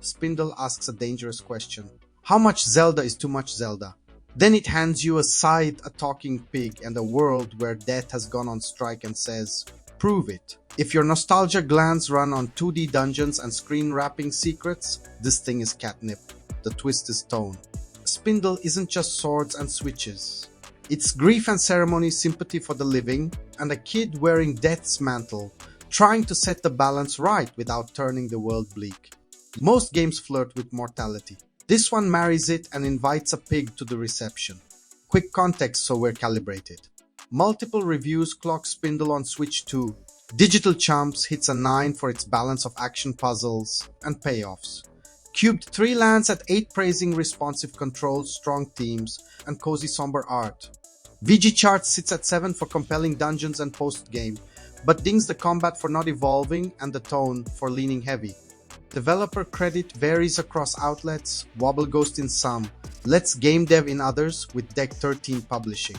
Spindle asks a dangerous question. How much Zelda is too much Zelda? Then it hands you a scythe, a talking pig, and a world where death has gone on strike and says, prove it. If your nostalgia glands run on 2D dungeons and screen wrapping secrets, this thing is catnip. The twist is tone. Spindle isn't just swords and switches. It's grief and ceremony, sympathy for the living, and a kid wearing death's mantle, trying to set the balance right without turning the world bleak. Most games flirt with mortality. This one marries it and invites a pig to the reception. Quick context so we're calibrated. Multiple reviews clock Spindle on Switch 2. Digital Chumps hits a 9 for its balance of action puzzles and payoffs. Cubed 3 lands at 8, praising responsive controls, strong themes, and cozy somber art. VG Charts sits at 7 for compelling dungeons and post-game, but dings the combat for not evolving and the tone for leaning heavy. Developer credit varies across outlets, Wobble Ghost in some, Let's GameDev in others, with Deck13 publishing.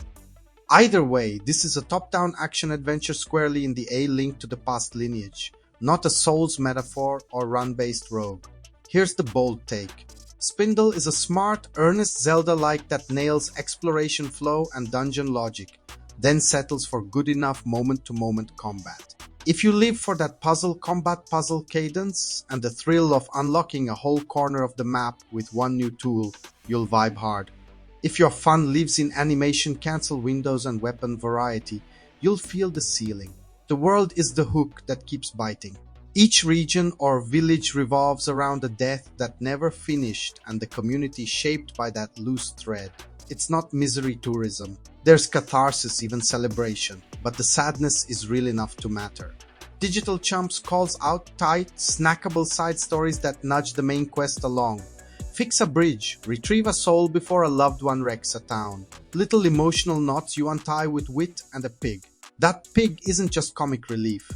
Either way, this is a top-down action-adventure squarely in the A Link to the Past lineage, not a Souls metaphor or run-based rogue. Here's the bold take. Spindle is a smart, earnest Zelda-like that nails exploration flow and dungeon logic, then settles for good enough moment-to-moment combat. If you live for that combat puzzle cadence and the thrill of unlocking a whole corner of the map with one new tool, you'll vibe hard. If your fun lives in animation, cancel windows and weapon variety, you'll feel the ceiling. The world is the hook that keeps biting. Each region or village revolves around a death that never finished and the community shaped by that loose thread. It's not misery tourism. There's catharsis, even celebration, but the sadness is real enough to matter. Digital Chumps calls out tight, snackable side stories that nudge the main quest along. Fix a bridge, retrieve a soul before a loved one wrecks a town. Little emotional knots you untie with wit and a pig. That pig isn't just comic relief.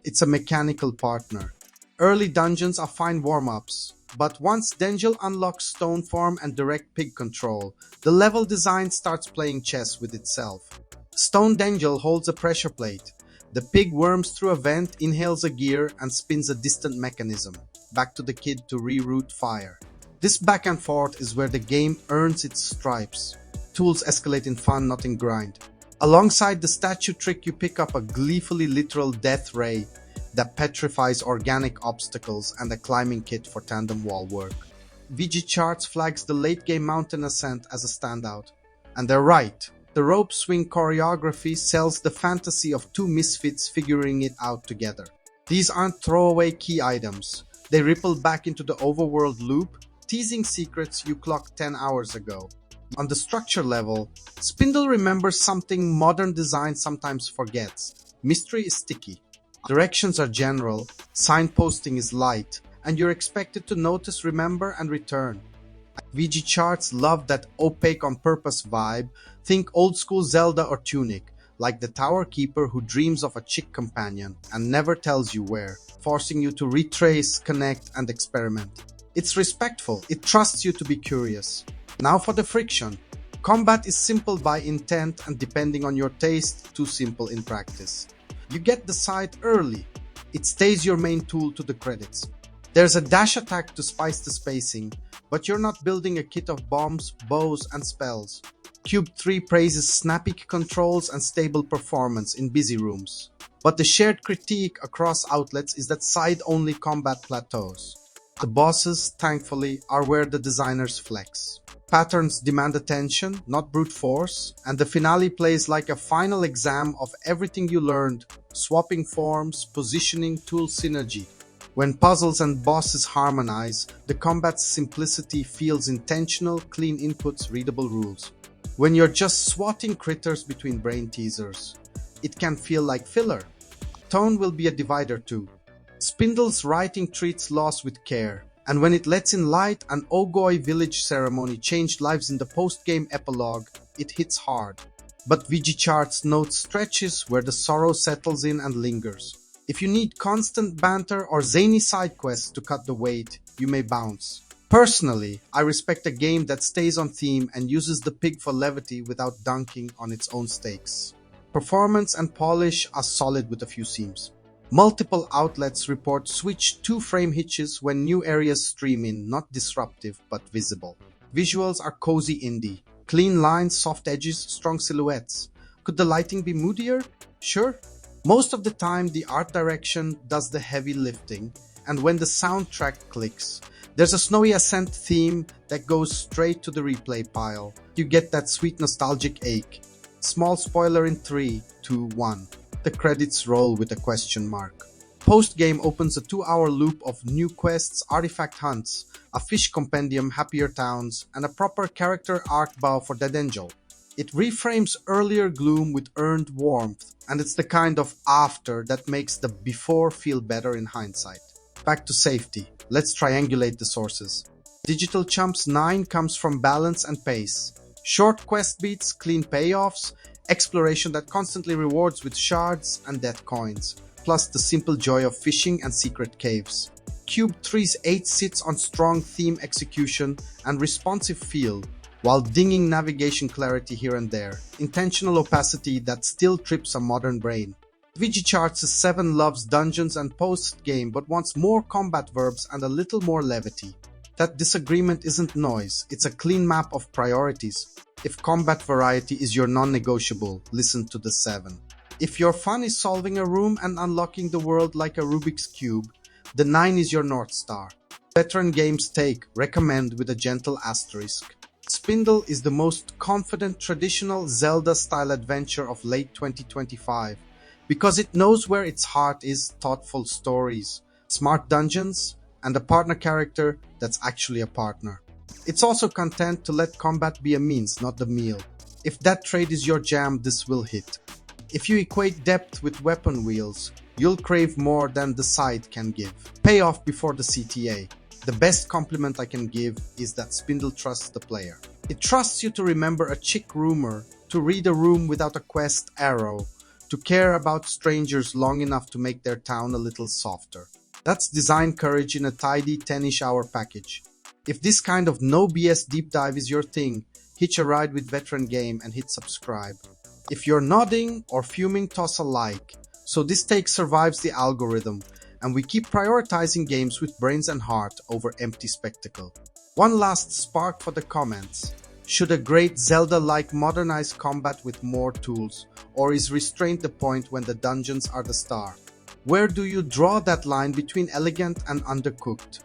It's a mechanical partner. Early dungeons are fine warm-ups, but once Dengel unlocks stone form and direct pig control, the level design starts playing chess with itself. Stone Dengel holds a pressure plate. The pig worms through a vent, inhales a gear, and spins a distant mechanism. Back to the kid to reroute fire. This back and forth is where the game earns its stripes. Tools escalate in fun, not in grind. Alongside the statue trick, you pick up a gleefully literal death ray that petrifies organic obstacles and a climbing kit for tandem wall work. VG Charts flags the late-game mountain ascent as a standout. And they're right. The rope swing choreography sells the fantasy of two misfits figuring it out together. These aren't throwaway key items. They ripple back into the overworld loop, teasing secrets you clocked 10 hours ago. On the structure level, Spindle remembers something modern design sometimes forgets. Mystery is sticky. Directions are general, signposting is light, and you're expected to notice, remember, and return. VG Charts love that opaque on purpose vibe. Think old school Zelda or Tunic, like the Tower Keeper who dreams of a chick companion and never tells you where, forcing you to retrace, connect, and experiment. It's respectful, it trusts you to be curious. Now for the friction. Combat is simple by intent and depending on your taste, too simple in practice. You get the scythe early. It stays your main tool to the credits. There's a dash attack to spice the spacing, but you're not building a kit of bombs, bows, and spells. Cube 3 praises snappy controls and stable performance in busy rooms. But the shared critique across outlets is that side-only combat plateaus. The bosses, thankfully, are where the designers flex. Patterns demand attention, not brute force, and the finale plays like a final exam of everything you learned, swapping forms, positioning, tool synergy. When puzzles and bosses harmonize, the combat's simplicity feels intentional, clean inputs, readable rules. When you're just swatting critters between brain teasers, it can feel like filler. Tone will be a divider too. Spindle's writing treats loss with care, and when it lets in light, an Ogoi village ceremony changed lives in the post-game epilogue, it hits hard. But VG Charts notes stretches where the sorrow settles in and lingers. If you need constant banter or zany side quests to cut the weight, you may bounce. Personally, I respect a game that stays on theme and uses the pig for levity without dunking on its own stakes. Performance and polish are solid with a few seams. Multiple outlets report switch 2-frame hitches when new areas stream in, not disruptive but visible. Visuals are cozy indie. Clean lines, soft edges, strong silhouettes. Could the lighting be moodier? Sure. Most of the time, the art direction does the heavy lifting, and when the soundtrack clicks, there's a snowy ascent theme that goes straight to the replay pile. You get that sweet nostalgic ache. Small spoiler in 3, 2, 1. The credits roll with a question mark. Post-game opens a 2-hour loop of new quests, artifact hunts, a fish compendium, happier towns, and a proper character arc bow for Dead Angel. It reframes earlier gloom with earned warmth, and it's the kind of after that makes the before feel better in hindsight. Back to safety. Let's triangulate the sources. Digital Chumps 9 comes from balance and pace. Short quest beats, clean payoffs, exploration that constantly rewards with shards and death coins, plus the simple joy of fishing and secret caves. Cube 3's 8 sits on strong theme execution and responsive feel, while dinging navigation clarity here and there, intentional opacity that still trips a modern brain. VG-Charts' 7 loves dungeons and post-game but wants more combat verbs and a little more levity. That disagreement isn't noise, it's a clean map of priorities. If combat variety is your non-negotiable, listen to the 7. If your fun is solving a room and unlocking the world like a Rubik's Cube, the 9 is your North Star. Veteran Games take, recommend with a gentle asterisk. Spindle is the most confident traditional Zelda-style adventure of late 2025 because it knows where its heart is: thoughtful stories, smart dungeons, and a partner character that's actually a partner. It's also content to let combat be a means, not the meal. If that trait is your jam, this will hit. If you equate depth with weapon wheels, you'll crave more than the side can give. Pay off before the CTA. The best compliment I can give is that Spindle trusts the player. It trusts you to remember a chick rumor, to read a room without a quest arrow, to care about strangers long enough to make their town a little softer. That's design courage in a tidy 10-ish hour package. If this kind of no BS deep dive is your thing, hitch a ride with Veteran Game and hit subscribe. If you're nodding or fuming, toss a like, so this take survives the algorithm, and we keep prioritizing games with brains and heart over empty spectacle. One last spark for the comments. Should a great Zelda-like modernize combat with more tools, or is restraint the point when the dungeons are the star? Where do you draw that line between elegant and undercooked?